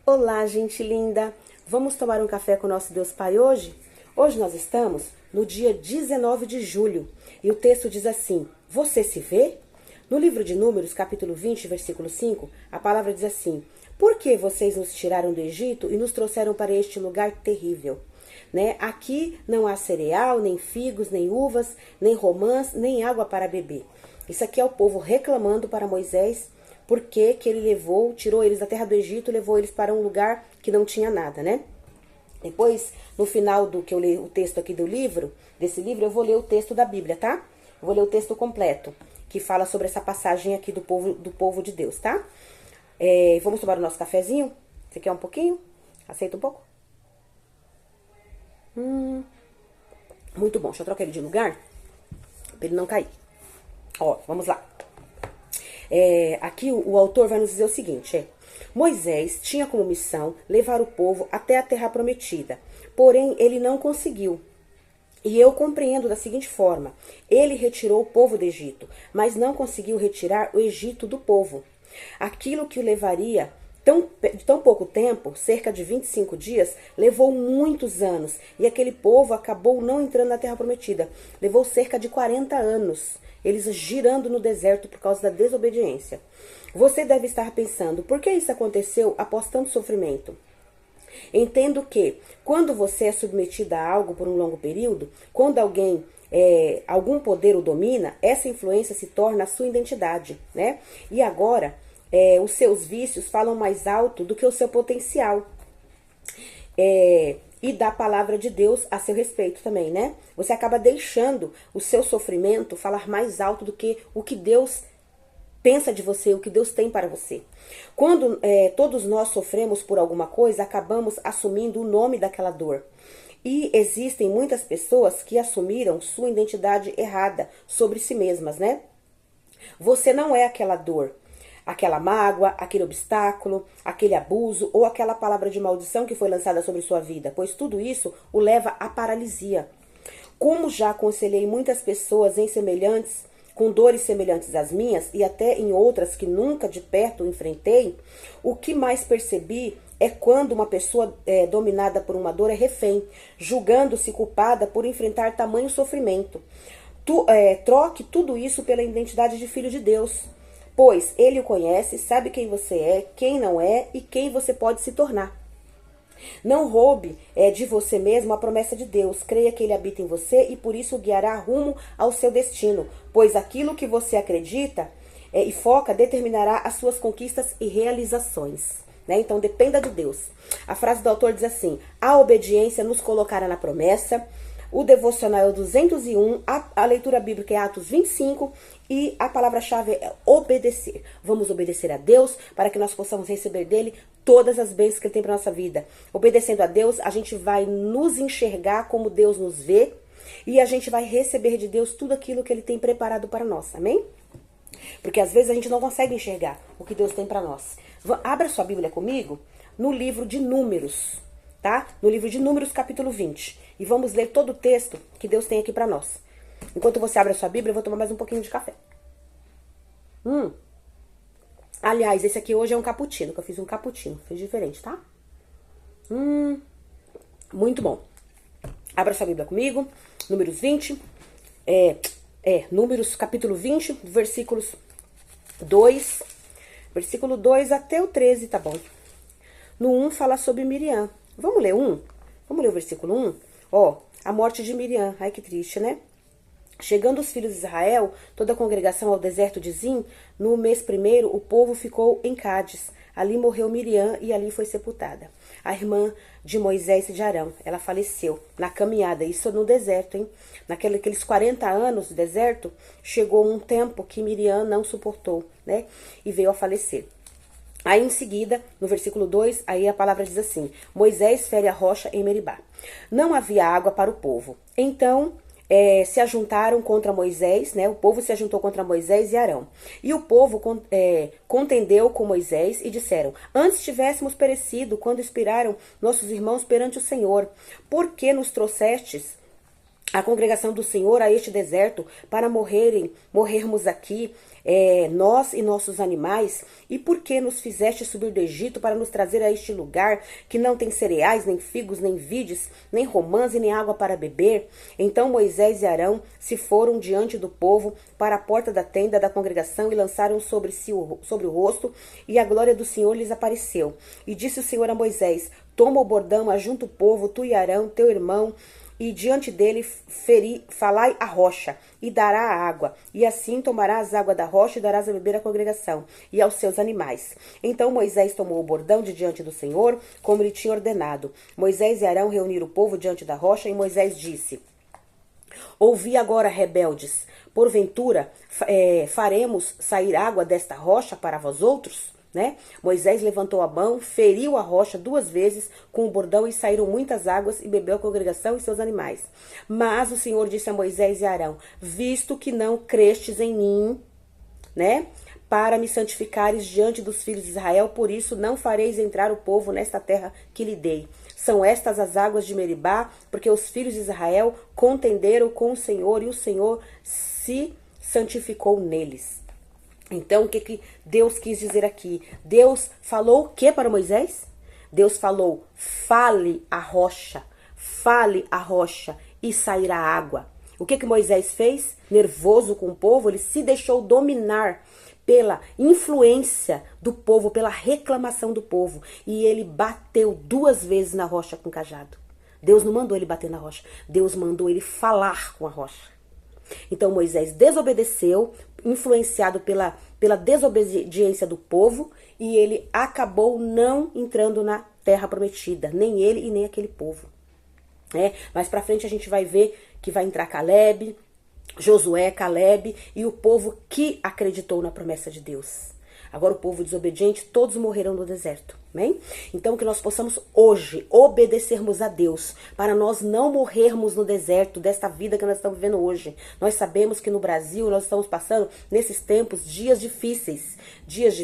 Olá, gente linda! Vamos tomar um café com o nosso Deus Pai hoje? Hoje nós estamos no dia 19 de julho e o texto diz assim: Você se vê? No livro de Números, capítulo 20, versículo 5, a palavra diz assim: Por que vocês nos tiraram do Egito e nos trouxeram para este lugar terrível? Aqui não há cereal, nem figos, nem uvas, nem romãs, nem água para beber. Isso aqui é o povo reclamando para Moisés porque que ele tirou eles da terra do Egito, levou eles para um lugar que não tinha nada, né? Depois, no final do que eu leio o texto aqui desse livro, eu vou ler o texto da Bíblia, tá? Eu vou ler o texto completo, que fala sobre essa passagem aqui do povo de Deus, tá? Vamos tomar o nosso cafezinho? Você quer um pouquinho? Aceita um pouco? Muito bom. Deixa eu trocar ele de lugar, pra ele não cair. Ó, vamos lá. Aqui o autor vai nos dizer o seguinte, Moisés tinha como missão levar o povo até a terra prometida, porém ele não conseguiu. E eu compreendo da seguinte forma: ele retirou o povo do Egito, mas não conseguiu retirar o Egito do povo. Aquilo que o levaria de tão pouco tempo, cerca de 25 dias, levou muitos anos, e aquele povo acabou não entrando na terra prometida. Levou cerca de 40 anos, eles girando no deserto por causa da desobediência. Você deve estar pensando, por que isso aconteceu após tanto sofrimento? Entendo que, quando você é submetido a algo por um longo período, quando algum poder o domina, essa influência se torna a sua identidade, né? E agora, os seus vícios falam mais alto do que o seu potencial. E da palavra de Deus a seu respeito também, né? Você acaba deixando o seu sofrimento falar mais alto do que o que Deus pensa de você, o que Deus tem para você. Quando todos nós sofremos por alguma coisa, acabamos assumindo o nome daquela dor. E existem muitas pessoas que assumiram sua identidade errada sobre si mesmas, né? Você não é aquela dor, aquela mágoa, aquele obstáculo, aquele abuso ou aquela palavra de maldição que foi lançada sobre sua vida, pois tudo isso o leva à paralisia. Como já aconselhei muitas pessoas com dores semelhantes às minhas e até em outras que nunca de perto enfrentei, o que mais percebi é quando uma pessoa dominada por uma dor é refém, julgando-se culpada por enfrentar tamanho sofrimento. Troque tudo isso pela identidade de filho de Deus, pois ele o conhece, sabe quem você é, quem não é e quem você pode se tornar. Não roube de você mesmo a promessa de Deus. Creia que ele habita em você e por isso o guiará rumo ao seu destino, pois aquilo que você acredita e foca determinará as suas conquistas e realizações. Então dependa de Deus. A frase do autor diz assim: a obediência nos colocará na promessa. O devocional é o 201, a leitura bíblica é Atos 25 e a palavra-chave é obedecer. Vamos obedecer a Deus para que nós possamos receber dele todas as bênçãos que ele tem para nossa vida. Obedecendo a Deus, a gente vai nos enxergar como Deus nos vê e a gente vai receber de Deus tudo aquilo que ele tem preparado para nós, amém? Porque às vezes a gente não consegue enxergar o que Deus tem para nós. Abra sua Bíblia comigo no livro de Números, tá? No livro de Números, capítulo 20. E vamos ler todo o texto que Deus tem aqui para nós. Enquanto você abre a sua Bíblia, eu vou tomar mais um pouquinho de café. Aliás, esse aqui hoje é um cappuccino, que eu fiz um cappuccino. Fiz diferente, tá? Muito bom. Abra sua Bíblia comigo. Números 20. Números capítulo 20, versículos 2. Versículo 2 até o 13, tá bom? No 1 fala sobre Miriam. Vamos ler 1? Vamos ler o versículo 1? A morte de Miriam. Ai, que triste, né? Chegando os filhos de Israel, toda a congregação ao deserto de Zim, no mês primeiro, o povo ficou em Cádiz. Ali morreu Miriam e ali foi sepultada. A irmã de Moisés e de Arão, ela faleceu na caminhada, isso no deserto, hein? Naqueles 40 anos do deserto, chegou um tempo que Miriam não suportou, né? E veio a falecer. Aí em seguida, no versículo 2, aí a palavra diz assim: Moisés fere a rocha em Meribá. Não havia água para o povo. Então se ajuntaram contra Moisés, né? O povo se ajuntou contra Moisés e Arão. E o povo contendeu com Moisés e disseram: antes tivéssemos perecido quando expiraram nossos irmãos perante o Senhor. Por que nos trouxestes a congregação do Senhor a este deserto para morrermos aqui, nós e nossos animais? E por que nos fizeste subir do Egito para nos trazer a este lugar que não tem cereais, nem figos, nem vides, nem romãs e nem água para beber? Então Moisés e Arão se foram diante do povo para a porta da tenda da congregação e lançaram sobre o rosto, e a glória do Senhor lhes apareceu. E disse o Senhor a Moisés: toma o bordão, ajunta o povo, tu e Arão, teu irmão, e diante dele falai a rocha, e dará a água, e assim tomarás água da rocha, e darás a beber à congregação, e aos seus animais. Então Moisés tomou o bordão de diante do Senhor, como lhe tinha ordenado. Moisés e Arão reuniram o povo diante da rocha, e Moisés disse: ouvi agora, rebeldes, porventura faremos sair água desta rocha para vós outros? Né? Moisés levantou a mão, feriu a rocha 2 vezes com o bordão, e saíram muitas águas, e bebeu a congregação e seus animais. Mas o Senhor disse a Moisés e Arão: visto que não crestes em mim, né, para me santificares diante dos filhos de Israel, por isso não fareis entrar o povo nesta terra que lhe dei. São estas as águas de Meribá, porque os filhos de Israel contenderam com o Senhor, e o Senhor se santificou neles. Então, o que Deus quis dizer aqui? Deus falou o que para Moisés? Deus falou: fale a rocha, e sairá água. O que Moisés fez? Nervoso com o povo, ele se deixou dominar pela influência do povo, pela reclamação do povo, e ele bateu 2 vezes na rocha com o cajado. Deus não mandou ele bater na rocha, Deus mandou ele falar com a rocha. Então Moisés desobedeceu, influenciado pela desobediência do povo, e ele acabou não entrando na terra prometida, nem ele e nem aquele povo. Mais pra frente a gente vai ver que vai entrar Caleb, Josué, Caleb e o povo que acreditou na promessa de Deus. Agora o povo desobediente, todos morrerão no deserto, amém? Então que nós possamos hoje obedecermos a Deus, para nós não morrermos no deserto desta vida que nós estamos vivendo hoje. Nós sabemos que no Brasil nós estamos passando, nesses tempos, dias difíceis, dias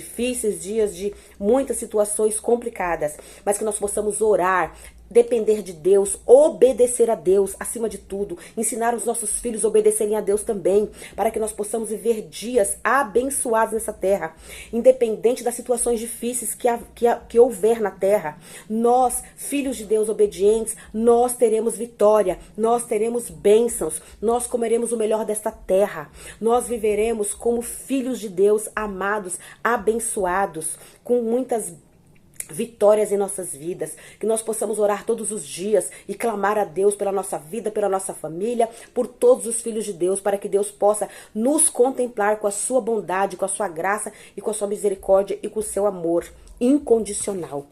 de muitas situações complicadas, mas que nós possamos orar, depender de Deus, obedecer a Deus acima de tudo, ensinar os nossos filhos a obedecerem a Deus também, para que nós possamos viver dias abençoados nessa terra, independente das situações difíceis que houver na terra. Nós, filhos de Deus obedientes, nós teremos vitória, nós teremos bênçãos, nós comeremos o melhor desta terra, nós viveremos como filhos de Deus amados, abençoados, com muitas vitórias em nossas vidas, que nós possamos orar todos os dias e clamar a Deus pela nossa vida, pela nossa família, por todos os filhos de Deus, para que Deus possa nos contemplar com a sua bondade, com a sua graça e com a sua misericórdia e com o seu amor incondicional.